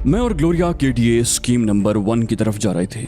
मैं और Gloria KDA scheme number 1 की तरफ जा रहे थे।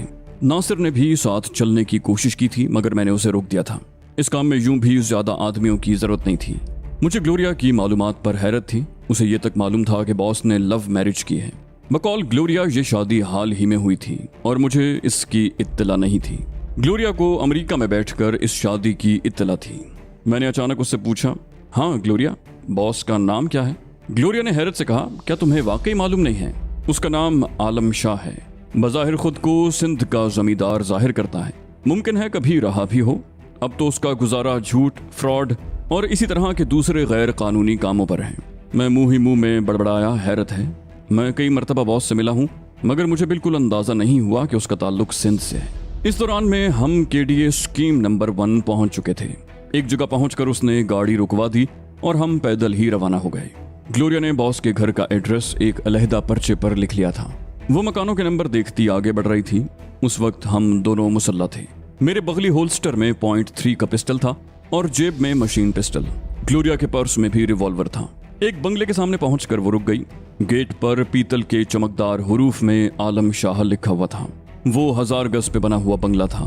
नासिर ने भी साथ चलने की कोशिश की थी, मगर मैंने उसे रोक दिया था। इस काम में यूं भी ज्यादा आदमियों की जरूरत नहीं थी। मुझे ग्लोरिया की मालूमात पर हैरत थी। उसे ये तक मालूम था कि बॉस ने लव मैरिज की है। बकौल ग्लोरिया ये शादी हाल ही में हुई थी और मुझे इसकी इत्तला नहीं थी। ग्लोरिया को अमेरिका में बैठकर इस शादी की इत्तला थी। मैंने अचानक उससे पूछा, हाँ ग्लोरिया, बॉस का नाम क्या है? ग्लोरिया ने हैरत से कहा, क्या तुम्हें वाकई मालूम नहीं है? उसका नाम आलम शाह है। बज़ाहिर खुद को सिंध का जमींदार जाहिर करता है। मुमकिन है कभी रहा भी हो। अब तो उसका गुजारा झूठ, फ्रॉड और इसी तरह के दूसरे गैर कानूनी कामों पर है। मैं मुंह ही मुंह में बड़बड़ाया, हैरत है। मैं कई मरतबा बॉस से मिला हूँ, मगर मुझे बिल्कुल अंदाजा नहीं हुआ कि उसका ताल्लुक सिंध से है। इस दौरान में हम केडीए स्कीम नंबर 1 पहुंच चुके थे। एक जगह पहुंचकर उसने गाड़ी रुकवा दी और हम पैदल ही रवाना हो गए। ग्लोरिया ने बॉस के घर का एड्रेस एक अलहदा पर्चे पर लिख लिया था। वो मकानों के नंबर देखती आगे बढ़ रही थी। उस वक्त हम दोनों मुसल्ला थे। मेरे बगली होल्स्टर में .3 का पिस्टल था और जेब में मशीन पिस्टल। ग्लोरिया के पर्स में भी रिवॉल्वर था। एक बंगले के सामने पहुंचकर वो रुक गई। गेट पर पीतल के चमकदार हुरूफ में आलम शाह लिखा हुआ था। वो 1000 गज पे बना हुआ बंगला था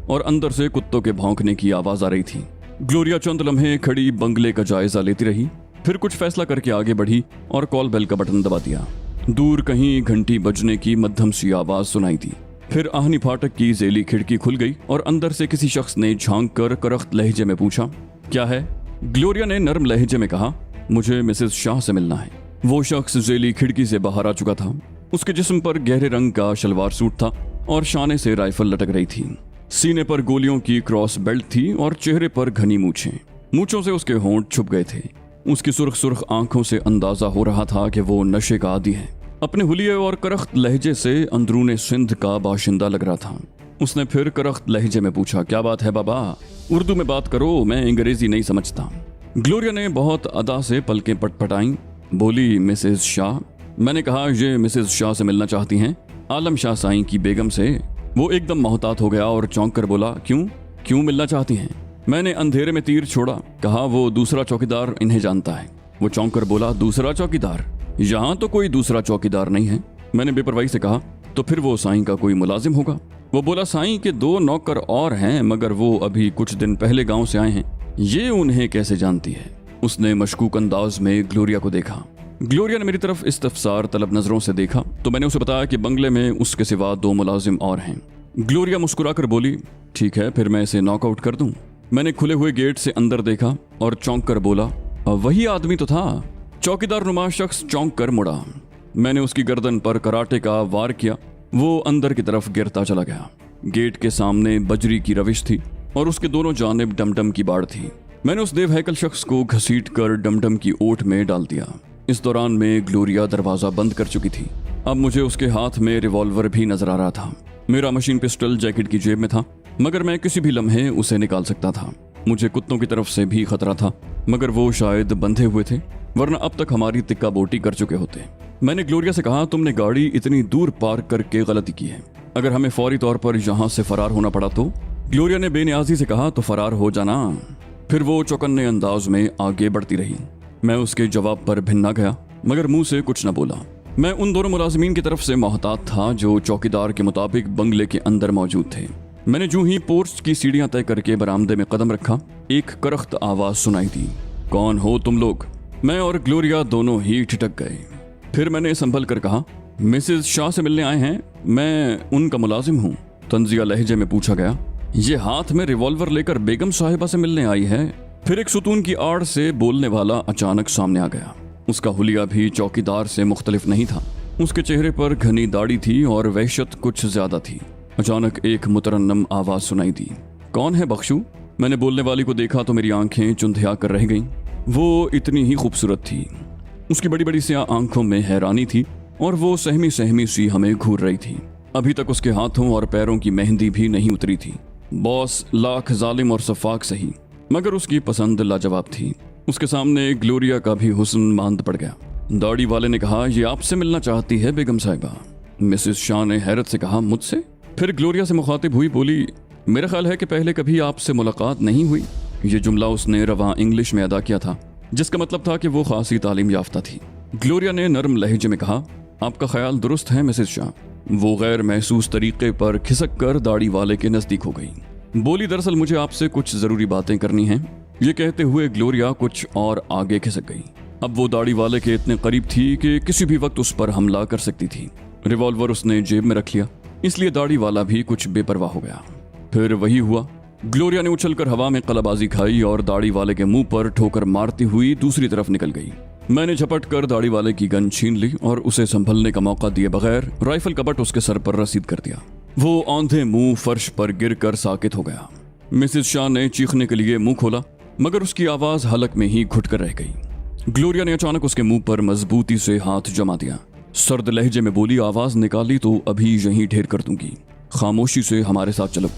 और अंदर से कुत्तों के भौंकने की आवाज आ रही थी। ग्लोरिया चंद लम्हे खड़ी बंगले का जायजा लेती रही, फिर कुछ फैसला करके आगे बढ़ी और कॉल बेल का बटन दबा दिया। दूर कहीं घंटी बजने की मध्यम सी आवाज सुनाई दी। फिर आहनी फाटक की जेली खिड़की खुल गई और अंदर से किसी शख्स ने झांक कर करख्त लहजे में पूछा, क्या है? ग्लोरिया ने नर्म लहजे में कहा, मुझे मिसेस शाह से मिलना है। वो शख्स जेली खिड़की से बाहर आ चुका था। उसके जिस्म पर गहरे रंग का शलवार सूट था और शाने से राइफल लटक रही थी। सीने पर गोलियों की क्रॉस बेल्ट थी और चेहरे पर घनी मूछें। मूछों से उसके होंठ छुप गए थे। उसकी सुर्ख सुर्ख आंखों से अंदाजा हो रहा था कि वो नशे का आदी है। अपने हुलिये और करख्त लहजे से अंदरूने सिंध का बाशिंदा लग रहा था। उसने फिर करख्त लहजे में पूछा, क्या बात है बाबा? उर्दू में बात करो, मैं अंग्रेजी नहीं समझता। ग्लोरिया ने बहुत अदा से पलकें पटपटाई। बोली, मिसेस शाह। मैंने कहा, ये मिसेस शाह से मिलना चाहती हैं? आलम शाह साईं की बेगम से। वो एकदम मोहतात हो गया और चौंक कर बोला, क्यों मिलना चाहती हैं? मैंने अंधेरे में तीर छोड़ा, कहा वो दूसरा चौकीदार इन्हें जानता है। वो चौंक कर बोला, दूसरा चौकीदार? यहाँ तो कोई दूसरा चौकीदार नहीं है। मैंने बेपरवाही से कहा, तो फिर वो साईं का कोई मुलाजिम होगा। वो बोला, साईं के 2 नौकर और हैं, मगर वो अभी कुछ दिन पहले गांव से आए हैं। ये उन्हें कैसे जानती है? उसने मशकूक अंदाज में ग्लोरिया को देखा। ग्लोरिया ने मेरी तरफ इस्तफसार तलब नजरों से देखा तो मैंने उसे बताया कि बंगले में उसके सिवा 2 मुलाजिम और हैं। ग्लोरिया मुस्कुराकर बोली, ठीक है, फिर मैं इसे नॉकआउट कर दूं। मैंने खुले हुए गेट से अंदर देखा और चौंक कर बोला, वही आदमी तो था। चौकीदार नुमा शख्स चौंक कर मुड़ा। मैंने उसकी गर्दन पर कराटे का वार किया। वो अंदर की तरफ गिरता चला गया। गेट के सामने बजरी की रविश थी और उसके दोनों जानिब डमडम की बाड़ थी। मैंने उस देवहैकल शख्स को घसीट कर डमडम की ओट में डाल दिया। इस दौरान में ग्लोरिया दरवाजा बंद कर चुकी थी। अब मुझे उसके हाथ में रिवॉल्वर भी नजर आ रहा था। मेरा मशीन पिस्टल जैकेट की जेब में था, मगर मैं किसी भी लम्हे उसे निकाल सकता था। मुझे कुत्तों की तरफ से भी खतरा था, मगर वो शायद बंधे हुए थे, वरना अब तक हमारी तिक्का बोटी कर चुके होते। मैंने ग्लोरिया से कहा, तुमने गाड़ी इतनी दूर पार्क करके गलती की है। अगर हमें फौरी तौर पर यहाँ से फरार होना पड़ा तो? ग्लोरिया ने बेनियाजी से कहा, तो फरार हो जाना। फिर वो चौकन्ने अंदाज में आगे बढ़ती रही। मैं उसके जवाब पर भिन्ना गया, मगर मुंह से कुछ न बोला। मैं उन दोनों मुलाजिमीन की तरफ से मोहतात था जो चौकीदार के मुताबिक बंगले के अंदर मौजूद थे। मैंने जो ही पोर्च की सीढ़ियां तय करके बरामदे में कदम रखा, एक करख्त आवाज सुनाई दी, कौन हो तुम लोग? मैं और ग्लोरिया दोनों ही ठिठक गए। फिर मैंने संभल कर कहा, मिसेस शाह से मिलने आए हैं, मैं उनका मुलाजिम हूँ। तंजिया लहजे में पूछा गया, ये हाथ में रिवॉल्वर लेकर बेगम साहिबा से मिलने आई है? फिर एक सुतून की आड़ से बोलने वाला अचानक सामने आ गया। उसका हुलिया भी चौकीदार से मुख्तलिफ नहीं था। उसके चेहरे पर घनी दाढ़ी थी और वहशत कुछ ज्यादा थी। अचानक एक मुतरन्नम आवाज सुनाई दी, कौन है बख्शू? मैंने बोलने वाली को देखा तो मेरी आंखें चुंधिया कर रह गईं। वो इतनी ही खूबसूरत थी। उसकी बड़ी बड़ी स्याह आंखों में हैरानी थी और वो सहमी सहमी सी हमें घूर रही थी। अभी तक उसके हाथों और पैरों की मेहंदी भी नहीं उतरी थी। बॉस लाख जालिम और सफाक सही, मगर उसकी पसंद लाजवाब थी। उसके सामने ग्लोरिया का भी हुस्न मांद पड़ गया। दाढ़ी वाले ने कहा, ये आपसे मिलना चाहती है बेगम साहिबा। मिसेस शाह ने हैरत से कहा, मुझसे? फिर ग्लोरिया से मुखातिब हुई, बोली, मेरा ख्याल है कि पहले कभी आपसे मुलाकात नहीं हुई। ये जुमला उसने रवां इंग्लिश में अदा किया था, जिसका मतलब था कि वो खासी तालीम याफ्ता थी। ग्लोरिया ने नरम लहजे में कहा, आपका ख्याल दुरुस्त है मिसेस शाह। वो गैर महसूस तरीके पर खिसक कर दाढ़ी वाले के नजदीक हो गई। बोली, दरअसल मुझे आपसे कुछ जरूरी बातें करनी हैं। ये कहते हुए ग्लोरिया कुछ और आगे खिसक गई। अब वो दाढ़ी वाले के इतने करीब थी कि किसी भी वक्त उस पर हमला कर सकती थी। रिवॉल्वर उसने जेब में रख लिया, इसलिए दाढ़ी वाला भी कुछ बेपरवाह हो गया। फिर वही हुआ। ग्लोरिया ने उछलकर हवा में कलाबाजी खाई और दाढ़ी वाले के मुंह पर ठोकर मारती हुई दूसरी तरफ निकल गई। मैंने झपट कर दाढ़ी वाले की गन छीन ली और उसे संभलने का मौका दिए बगैर राइफल का बट उसके सर पर रसीद कर दिया। वो औंधे मुंह फर्श पर गिरकर साकित हो गया। मिसेस शाह ने चीखने के लिए मुंह खोला, मगर उसकी आवाज हलक में ही घुट कर रह गई। ग्लोरिया ने अचानक उसके मुंह पर मजबूती से हाथ जमा दिया। सर्द लहजे में बोली, आवाज निकाली तो अभी यहीं ढेर कर दूंगी, खामोशी से हमारे साथ चलो।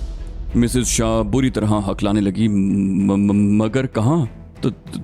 मिसेस शाह बुरी तरह हकलाने लगी, मगर कहाँ?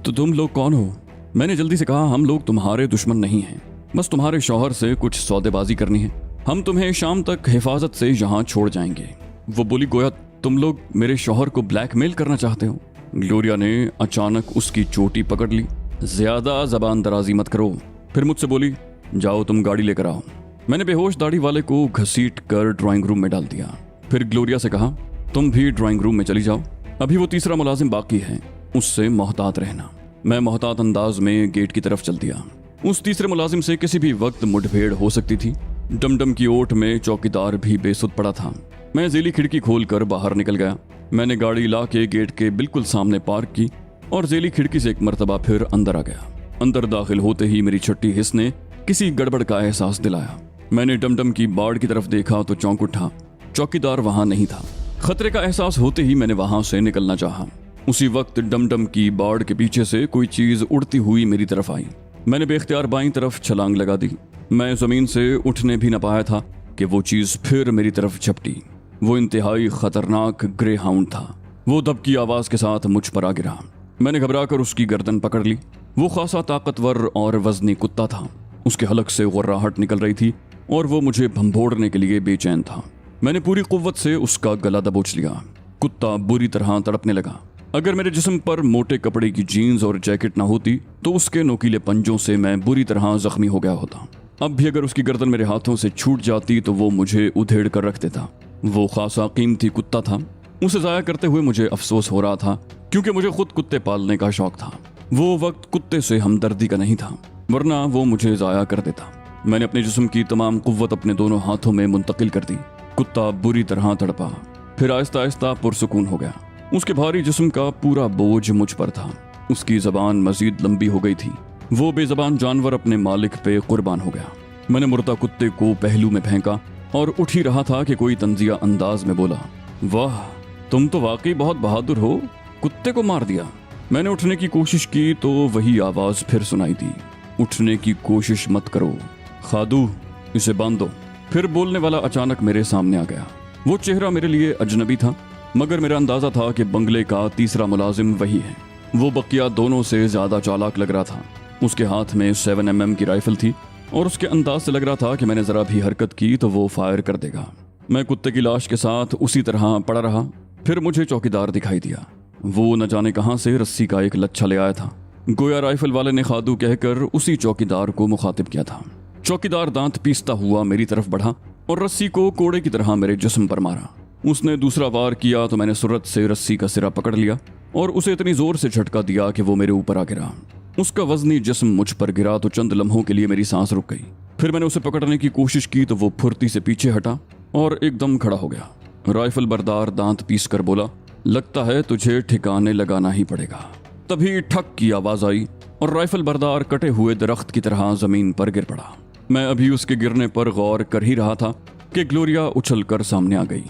तुम लोग कौन हो? मैंने जल्दी से कहा, हम लोग तुम्हारे दुश्मन नहीं हैं, बस तुम्हारे शौहर से कुछ सौदेबाजी करनी है। हम तुम्हें शाम तक हिफाजत से यहाँ छोड़ जाएंगे। वो बोली, गोया तुम लोग मेरे शौहर को ब्लैकमेल करना चाहते हो? ग्लोरिया ने अचानक उसकी चोटी पकड़ ली। ज्यादा जबान दराजी मत करो। फिर मुझसे बोली, जाओ तुम गाड़ी लेकर आओ। मैंने बेहोश दाढ़ी वाले को घसीट कर ड्राइंग रूम में डाल दिया। फिर ग्लोरिया से कहा, तुम भी ड्राइंग रूम में चली जाओ, अभी वो तीसरा मुलाजिम बाकी है, उससे मोहतात रहना। मैं मोहतात अंदाज में गेट की तरफ चल दिया। उस तीसरे मुलाजिम से किसी भी वक्त मुठभेड़ हो सकती थी। डमडम की ओट में चौकीदार भी बेसुध पड़ा था। मैं ज़ेली खिड़की खोलकर बाहर निकल गया। मैंने गाड़ी ला के गेट के बिल्कुल सामने पार्क की और ज़ेली खिड़की से एक मर्तबा फिर अंदर आ गया। अंदर दाखिल होते ही मेरी छठी हिस्स ने किसी गड़बड़ का एहसास दिलाया। मैंने डमडम की बाड़ की तरफ देखा तो चौंक उठा। चौकीदार वहां नहीं था। खतरे का एहसास होते ही मैंने वहां से निकलना चाहा। उसी वक्त डमडम की बाड़ के पीछे से कोई चीज उड़ती हुई मेरी तरफ आई। मैंने बेख्तियार बाईं तरफ छलांग लगा दी। मैं जमीन से उठने भी न पाया था कि वो चीज फिर मेरी तरफ झपटी। वो इंतहाई खतरनाक ग्रे हाउंड था। वो दबकी आवाज के साथ मुझ पर आ गिरा। मैंने घबराकर उसकी गर्दन पकड़ ली। वो खासा ताकतवर और वजनी कुत्ता था। उसके हलक से गुर्राहट निकल रही थी और वो मुझे भंभोड़ने के लिए बेचैन था। मैंने पूरी कुव्वत से उसका गला दबोच लिया। कुत्ता बुरी तरह तड़पने लगा। अगर मेरे जिस्म पर मोटे कपड़े की जीन्स और जैकेट ना होती तो उसके नोकीले पंजों से मैं बुरी तरह जख्मी हो गया होता। अब भी अगर उसकी गर्दन मेरे हाथों से छूट जाती तो वो मुझे उधेड़ कर रख देता। वो खासा कीमती कुत्ता था। उसे जाया करते हुए मुझे अफसोस हो रहा था, क्योंकि मुझे खुद कुत्ते पालने का शौक था। वो वक्त कुत्ते से हमदर्दी का नहीं था, वरना वो मुझे जाया कर देता। मैंने अपने जिस्म की तमाम कुव्वत अपने दोनों हाथों में मुंतकिल कर दी। कुत्ता बुरी तरह तड़पा, फिर आहिस्ता आहिस्ता पुरसुकून हो गया। उसके भारी जिस्म का पूरा बोझ मुझ पर था। उसकी जबान मजीद लंबी हो गई थी। वो बेजबान जानवर अपने मालिक पे कुर्बान हो गया। मैंने मुर्दा कुत्ते को पहलू में फेंका और उठ ही रहा था कि कोई तंजिया अंदाज में बोला, वाह तुम तो वाकई बहुत बहादुर हो, कुत्ते को मार दिया। मैंने उठने की कोशिश की तो वही आवाज फिर सुनाई दी, उठने की कोशिश मत करो खादू, इसे बांधो। फिर बोलने वाला अचानक मेरे सामने आ गया। वो चेहरा मेरे लिए अजनबी था, मगर मेरा अंदाजा था कि बंगले का तीसरा मुलाजिम वही है। वो बकिया दोनों से ज्यादा चालाक लग रहा था। उसके हाथ में 7mm की राइफल थी और उसके अंदाज से लग रहा था कि मैंने जरा भी हरकत की तो वो फायर कर देगा। मैं कुत्ते की लाश के साथ उसी तरह पड़ा रहा। फिर मुझे चौकीदार दिखाई दिया। वो न जाने कहां से रस्सी का एक लच्छा ले आया था। गोया राइफल वाले ने खादू कहकर उसी चौकीदार को मुखातिब किया था। चौकीदार दांत पीसता हुआ मेरी तरफ बढ़ा और रस्सी को कोड़े की तरह मेरे जिस्म पर मारा। उसने दूसरा वार किया तो मैंने सुरत से रस्सी का सिरा पकड़ लिया और उसे इतनी जोर से झटका दिया कि वो मेरे ऊपर आ गिरा। उसका वजनी जिस्म मुझ पर गिरा तो चंद लम्हों के लिए मेरी सांस रुक गई। फिर मैंने उसे पकड़ने की कोशिश की तो वो फुर्ती से पीछे हटा और एकदम खड़ा हो गया। राइफल बरदार दांत पीस कर बोला, लगता है तुझे ठिकाने लगाना ही पड़ेगा। तभी ठक की आवाज आई और राइफल बरदार कटे हुए दरख्त की तरह जमीन पर गिर पड़ा। मैं अभी उसके गिरने पर गौर कर ही रहा था कि ग्लोरिया उछलकर सामने आ गई।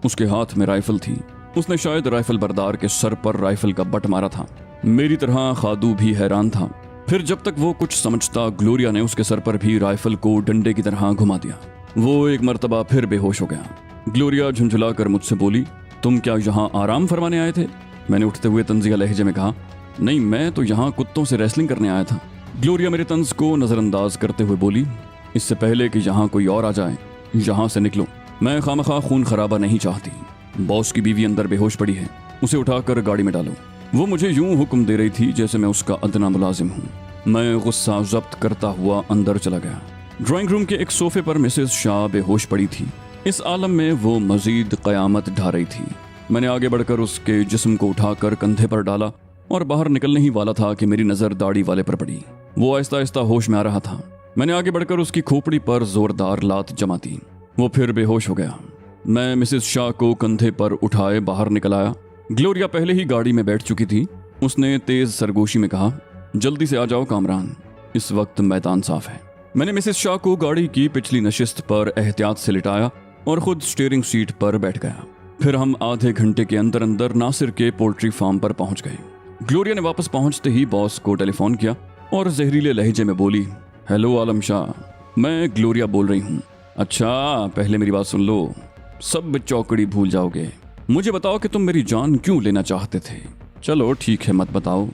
उसके हाथ में राइफल थी। उसने शायद राइफल बरदार के सर पर राइफल का बट मारा था। मेरी तरह खादू भी हैरान था। फिर जब तक वो कुछ समझता, ग्लोरिया ने उसके सर पर भी राइफल को डंडे की तरह घुमा दिया। वो एक मर्तबा फिर बेहोश हो गया। ग्लोरिया झुंझुलाकर मुझसे बोली, तुम क्या यहाँ आराम फरमाने आए थे? मैंने उठते हुए तंजिया लहजे में कहा, नहीं, मैं तो यहाँ कुत्तों से रेसलिंग करने आया था। ग्लोरिया मेरे तंज को नजरअंदाज करते हुए बोली, इससे पहले कि यहाँ कोई और आ जाए, यहाँ से निकलो। मैं खामखा खून खराबा नहीं चाहती। बॉस की बीवी अंदर बेहोश पड़ी है, उसे उठाकर गाड़ी में डालो। वो मुझे यूं हुक्म दे रही थी जैसे मैं उसका अदना मुलाजिम हूँ। मैं गुस्सा जब्त करता हुआ अंदर चला गया। ड्राइंग रूम के एक सोफे पर मिसेस शाह बेहोश पड़ी थी। इस आलम में वो मजीद क़यामत ढा रही थी। मैंने आगे बढ़कर उसके जिस्म को उठाकर कंधे पर डाला और बाहर निकलने ही वाला था कि मेरी नज़र दाढ़ी वाले पर पड़ी। वो आहिस्ता आहिस्ता होश में आ रहा था। मैंने आगे बढ़कर उसकी खोपड़ी पर जोरदार लात जमा दी। वो फिर बेहोश हो गया। मैं मिसेस शाह को कंधे पर उठाए बाहर निकल आया। ग्लोरिया पहले ही गाड़ी में बैठ चुकी थी। उसने तेज सरगोशी में कहा, जल्दी से आ जाओ कामरान, इस वक्त मैदान साफ है। मैंने मिसेस शाह को गाड़ी की पिछली नशिस्त पर एहतियात से लिटाया और खुद स्टीयरिंग सीट पर बैठ गया। फिर हम आधे घंटे के अंदर अंदर नासिर के पोल्ट्री फार्म पर पहुंच गए। ग्लोरिया ने वापस पहुंचते ही बॉस को टेलीफोन किया और जहरीले लहजे में बोली, हेलो आलम शाह, मैं ग्लोरिया बोल रही हूँ। अच्छा, पहले मेरी बात सुन लो, सब चौकड़ी भूल जाओगे। मुझे बताओ कि तुम मेरी जान क्यों लेना चाहते थे। चलो ठीक है, मत बताओ,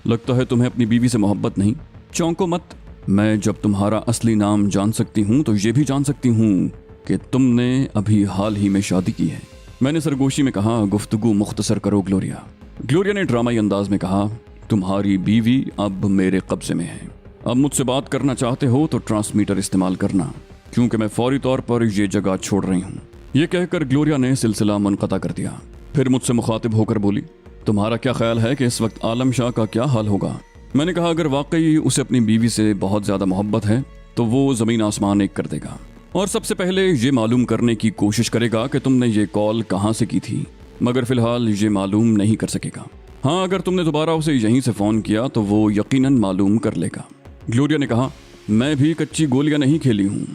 लगता है तुम्हें अपनी बीवी से मोहब्बत नहीं। चौंको मत, मैं जब तुम्हारा असली नाम जान सकती हूँ तो ये भी जान सकती हूँ कि तुमने अभी हाल ही में शादी की है। मैंने सरगोशी में कहा, गुफ्तगू मुख्तसर करो ग्लोरिया। ग्लोरिया ने ड्रामाई अंदाज में कहा, तुम्हारी बीवी अब मेरे कब्जे में है। अब मुझसे बात करना चाहते हो तो ट्रांसमीटर इस्तेमाल करना, क्योंकि मैं फौरी तौर पर ये जगह छोड़ रही हूँ। ये कहकर ग्लोरिया ने सिलसिला मुनक़ता कर दिया। फिर मुझसे मुखातिब होकर बोली, तुम्हारा क्या ख्याल है कि इस वक्त आलम शाह का क्या हाल होगा। मैंने कहा, अगर वाकई उसे अपनी बीवी से बहुत ज़्यादा मोहब्बत है तो वो ज़मीन आसमान एक कर देगा और सबसे पहले ये मालूम करने की कोशिश करेगा कि तुमने ये कॉल कहाँ से की थी, मगर फ़िलहाल ये मालूम नहीं कर सकेगा। हाँ, अगर तुमने दोबारा उसे यहीं से फ़ोन किया तो वो यकीनन मालूम कर लेगा। ग्लोरिया ने कहा, मैं भी कच्ची गोलियां नहीं खेली हूँ।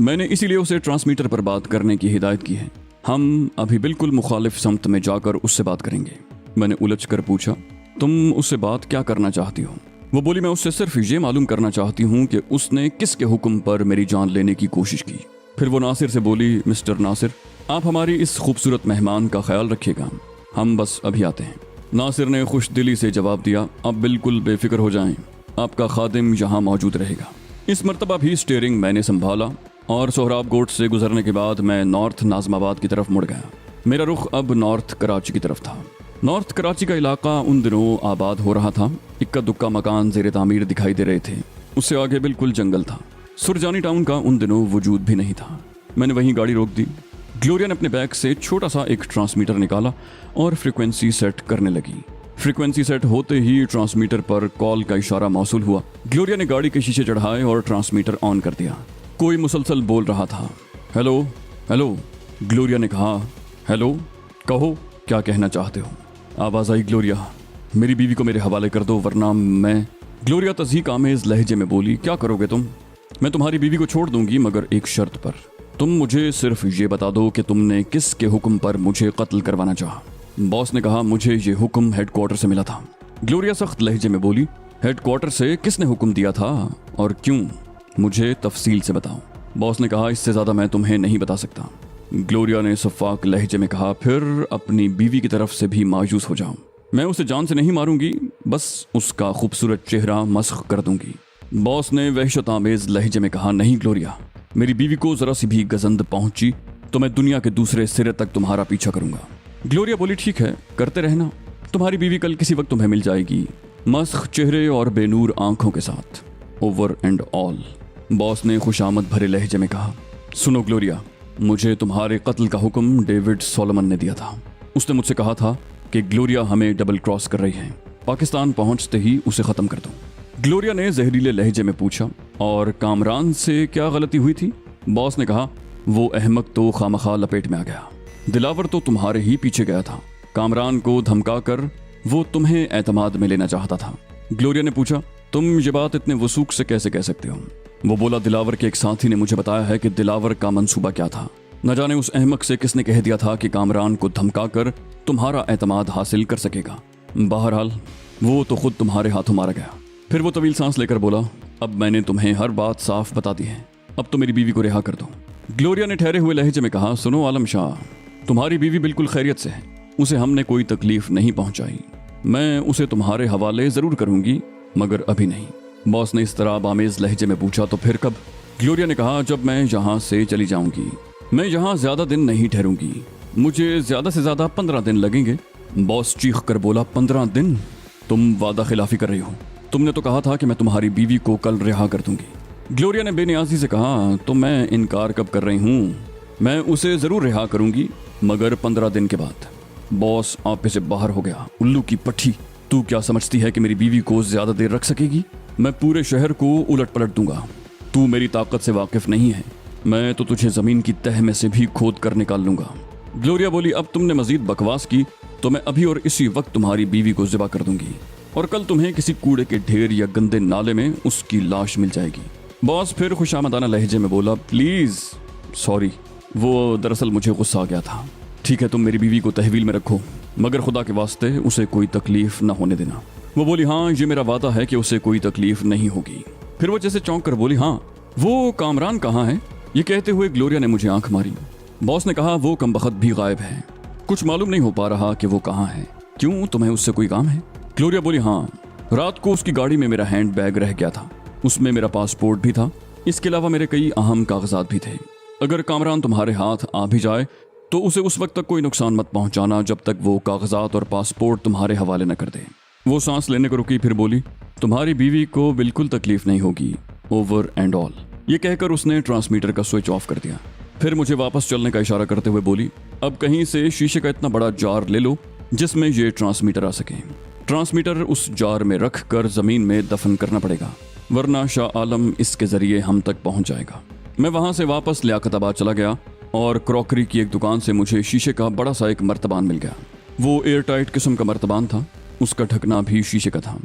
मैंने इसीलिए उसे ट्रांसमीटर पर बात करने की हिदायत की है। हम अभी बिल्कुल मुखालिफ समत में जाकर उससे बात करेंगे। मैंने उलझ कर पूछा, तुम उससे बात क्या करना चाहती हो। वो बोली, मैं उससे सिर्फ ये मालूम करना चाहती हूँ कि उसने किसके हुक्म पर मेरी जान लेने की कोशिश की। फिर वो नासिर से बोली, मिस्टर नासिर, आप हमारी इस खूबसूरत मेहमान का ख्याल रखिएगा, हम बस अभी आते हैं। नासिर ने खुश दिली से जवाब दिया, आप बिल्कुल बेफिक्र हो जाएं, आपका खादिम यहाँ मौजूद रहेगा। इस मरतबा भी स्टीयरिंग मैंने संभाला और सोहराब गोट से गुजरने के बाद मैं नॉर्थ नाज़माबाद की तरफ मुड़ गया। मेरा रुख अब नॉर्थ कराची की तरफ था। नॉर्थ कराची का इलाका उन दिनों आबाद हो रहा था। इक्का दुक्का मकान ज़ेरे तामीर दिखाई दे रहे थे। उससे आगे बिल्कुल जंगल था। सुरजानी टाउन का उन दिनों वजूद भी नहीं था। मैंने वहीं गाड़ी रोक दी। ग्लोरिया ने अपने बैग से छोटा सा एक ट्रांसमीटर निकाला और फ्रिक्वेंसी सेट करने लगी। फ्रिक्वेंसी सेट होते ही ट्रांसमीटर पर कॉल का इशारा मौसूल हुआ। ग्लोरिया ने गाड़ी के शीशे चढ़ाए और ट्रांसमीटर ऑन कर दिया। कोई मुसलसल बोल रहा था, हेलो हेलो। ग्लोरिया ने कहा, हेलो, कहो क्या कहना चाहते हो। आवाज़ आई, ग्लोरिया, मेरी बीवी को मेरे हवाले कर दो वरना मैं। ग्लोरिया तज़हीक आमेज़ लहजे में बोली, क्या करोगे तुम। मैं तुम्हारी बीवी को छोड़ दूंगी मगर एक शर्त पर। तुम मुझे सिर्फ ये बता दो कि तुमने किसके हुक्म पर मुझे कत्ल करवाना चाहा। बॉस ने कहा, मुझे ये हुक्म हेडक्वार्टर से मिला था। ग्लोरिया सख्त लहजे में बोली, हेडक्वार्टर से किसने हुक्म दिया था और क्यों, मुझे तफसील से बताओ। बॉस ने कहा, इससे ज़्यादा मैं तुम्हें नहीं बता सकता। ग्लोरिया ने शफ़ाक लहजे में कहा, फिर अपनी बीवी की तरफ से भी मायूस हो जाओ। मैं उसे जान से नहीं मारूंगी, बस उसका खूबसूरत चेहरा मस्ख कर दूंगी। बॉस ने वहशत आमेज़ लहजे में कहा, नहीं ग्लोरिया, मेरी बीवी को ज़रा सी भी गजंद पहुंची तो मैं दुनिया के दूसरे सिरे तक तुम्हारा पीछा करूंगा। ग्लोरिया बोली, ठीक है, करते रहना, तुम्हारी बीवी कल किसी वक्त तुम्हें मिल जाएगी, मस्ख चेहरे और बेनूर आंखों के साथ, ओवर एंड ऑल। बॉस ने खुशामद भरे लहजे में कहा, सुनो ग्लोरिया, मुझे तुम्हारे कत्ल का हुक्म डेविड सोलोमन ने दिया था। उसने मुझसे कहा था कि ग्लोरिया हमें डबल क्रॉस कर रही है, पाकिस्तान पहुंचते ही उसे ख़त्म कर दो। ग्लोरिया ने जहरीले लहजे में पूछा, और कामरान से क्या गलती हुई थी। बॉस ने कहा, वो अहमक तो खामखा लपेट में आ गया, दिलावर तो तुम्हारे ही पीछे गया था। कामरान को धमका कर वो तुम्हें एतमाद में लेना चाहता था। ग्लोरिया ने पूछा, तुम ये बात इतने वसूख से कैसे कह सकते हो। वो बोला, दिलावर के एक साथी ने मुझे बताया है कि दिलावर का मंसूबा क्या था। न जाने उस अहमक से किसने कह दिया था कि कामरान को धमका कर तुम्हारा एतमाद हासिल कर सकेगा। बहरहाल वो तो खुद तुम्हारे हाथों मारा गया। फिर वो तवील सांस लेकर बोला, अब मैंने तुम्हें हर बात साफ बता दी है, अब तो मेरी बीवी को रिहा कर दो। ग्लोरिया ने ठहरे हुए लहजे में कहा, सुनो आलम शाह, तुम्हारी बीवी बिल्कुल खैरियत से है, उसे हमने कोई तकलीफ नहीं पहुंचाई। मैं उसे तुम्हारे हवाले ज़रूर करूंगी मगर अभी नहीं। बॉस ने इस तरह आमेज़ लहजे में पूछा, तो फिर कब। ग्लोरिया ने कहा, जब मैं यहाँ से चली जाऊंगी। मैं यहाँ ज़्यादा दिन नहीं ठहरूंगी, मुझे ज़्यादा से ज़्यादा 15 दिन लगेंगे। बॉस चीख कर बोला, 15 दिन? तुम वादा खिलाफी कर रही हो। तुमने तो कहा था कि मैं तुम्हारी बीवी को कल रिहा कर दूंगी। ग्लोरिया ने बेनियाजी से कहा, तो मैं इनकार कब कर रही हूँ? मैं उसे ज़रूर रिहा करूँगी, मगर 15 दिन के बाद। बॉस आपे से बाहर हो गया। उल्लू की पट्टी, तू क्या समझती है कि मेरी बीवी को ज़्यादा देर रख सकेगी? मैं पूरे शहर को उलट पलट दूंगा। तू मेरी ताकत से वाकिफ नहीं है। मैं तो तुझे ज़मीन की तह में से भी खोद कर निकाल लूंगा। ग्लोरिया बोली, अब तुमने मजीद बकवास की तो मैं अभी और इसी वक्त तुम्हारी बीवी को ज़िबा कर दूंगी और कल तुम्हें किसी कूड़े के ढेर या गंदे नाले में उसकी लाश मिल जाएगी। बॉस फिर खुशामदाना लहजे में बोला, प्लीज़ सॉरी, वो दरअसल मुझे गुस्सा आ गया था। ठीक है, तुम मेरी बीवी को तहवील में रखो, मगर खुदा के वास्ते उसे कोई तकलीफ न होने देना। वो बोली, हाँ ये मेरा वादा है कि उसे कोई तकलीफ नहीं होगी। फिर वो जैसे चौंक कर बोली, हाँ वो कामरान कहाँ है? ये कहते हुए ग्लोरिया ने मुझे आंख मारी। बॉस ने कहा, वो कमबख्त भी गायब है, कुछ मालूम नहीं हो पा रहा कि वो कहाँ है। क्यों, तुम्हें उससे कोई काम है? ग्लोरिया बोली, हाँ रात को उसकी गाड़ी में मेरा हैंड बैग रह गया था, उसमें मेरा पासपोर्ट भी था, इसके अलावा मेरे कई अहम कागजात भी थे। अगर कामरान तुम्हारे हाथ आ भी जाए तो उसे उस वक्त तक कोई नुकसान मत पहुंचाना जब तक वो कागजात और पासपोर्ट तुम्हारे हवाले न कर दे। वो सांस लेने को रुकी, फिर बोली, तुम्हारी बीवी को बिल्कुल तकलीफ नहीं होगी, ओवर एंड ऑल। ये कहकर उसने ट्रांसमीटर का स्विच ऑफ कर दिया। फिर मुझे वापस चलने का इशारा करते हुए बोली, अब कहीं से शीशे का इतना बड़ा जार ले लो जिसमें ये ट्रांसमीटर आ सके। ट्रांसमीटर उस जार में रख कर जमीन में दफन करना पड़ेगा, वरना शाह आलम इसके जरिए हम तक पहुंच जाएगा। मैं वहां से वापस लियाकताबाद चला गया और क्रॉकरी की एक दुकान से मुझे शीशे का बड़ा सा एक मर्तबान मिल गया। वो एयर टाइट किस्म का मर्तबान था, उसका ढकना भी शीशे का था।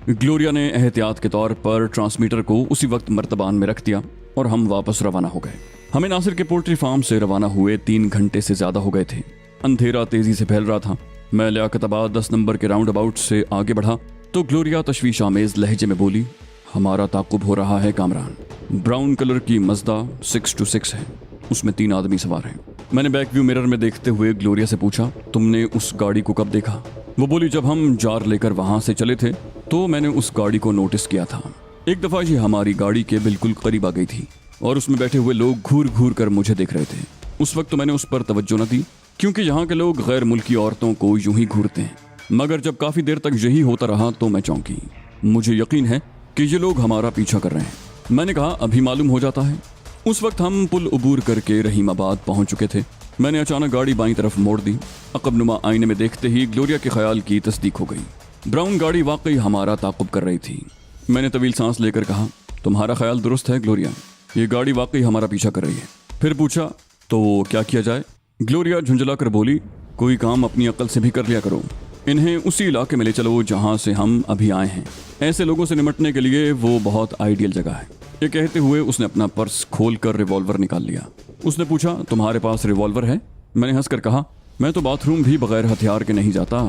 ग्लोरिया ने एहतियात के तौर पर ट्रांसमीटर को उसी वक्त मर्तबान में रख दिया और हम वापस रवाना हो गए। हमें नासिर के पोल्ट्री फार्म से रवाना हुए 3 घंटे से ज्यादा हो गए थे। अंधेरा तेजी से फैल रहा था। मैं लियाकताबाद 10 नंबर के राउंड अबाउट से आगे बढ़ा तो ग्लोरिया तशवीश आमेज लहजे में बोली, हमारा ताकुब हो रहा है कामरान। ब्राउन कलर की मज़दा 626 है, उसमें 3 आदमी सवार हैं। मैंने बैक व्यू मिरर में देखते हुए ग्लोरिया से पूछा, तुमने उस गाड़ी को कब देखा? वो बोली, जब हम जार लेकर वहां से चले थे तो मैंने उस गाड़ी को नोटिस किया था। एक दफ़ा ये हमारी गाड़ी के बिल्कुल करीब आ गई थी और उसमें बैठे हुए लोग घूर घूर कर मुझे देख रहे थे। उस वक्त तो मैंने उस पर तवज्जो न दी, क्योंकि यहाँ के लोग गैर मुल्की औरतों को यूं ही घूरते हैं। मगर जब काफ़ी देर तक यही होता रहा तो मैं चौंकी। मुझे यकीन है कि ये लोग हमारा पीछा कर रहे हैं। मैंने कहा, अभी मालूम हो जाता है। उस वक्त हम पुल उबूर करके रहीमाबाद पहुंच चुके थे। मैंने अचानक गाड़ी बाईं तरफ मोड़ दी। अकबनुमा आईने में देखते ही ग्लोरिया के ख्याल की तस्दीक हो गई। ब्राउन गाड़ी वाकई हमारा ताकुब कर रही थी। मैंने तवील सांस लेकर कहा, तुम्हारा ख्याल दुरुस्त है ग्लोरिया, ये गाड़ी वाकई हमारा पीछा कर रही है। फिर पूछा, तो क्या किया जाए? ग्लोरिया झुंझला कर बोली, कोई काम अपनी अक्ल से भी कर लिया करो। इन्हें उसी इलाके में ले चलो जहाँ से हम अभी आए हैं। ऐसे लोगों से निपटने के लिए वो बहुत आइडियल जगह है। ये कहते हुए उसने अपना पर्स खोल कर रिवॉल्वर निकाल लिया। उसने पूछा, तुम्हारे पास रिवॉल्वर है? मैंने हंसकर कहा, मैं तो बाथरूम भी बगैर हथियार के नहीं जाता।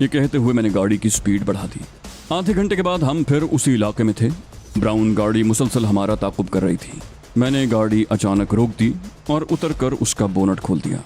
ये कहते हुए मैंने गाड़ी की स्पीड बढ़ा दी। आधे घंटे के बाद हम फिर उसी इलाके में थे। ब्राउन गाड़ी मुसलसल हमारा ताकुब कर रही थी। मैंने गाड़ी अचानक रोक दी और उतरकर उसका बोनट खोल दिया।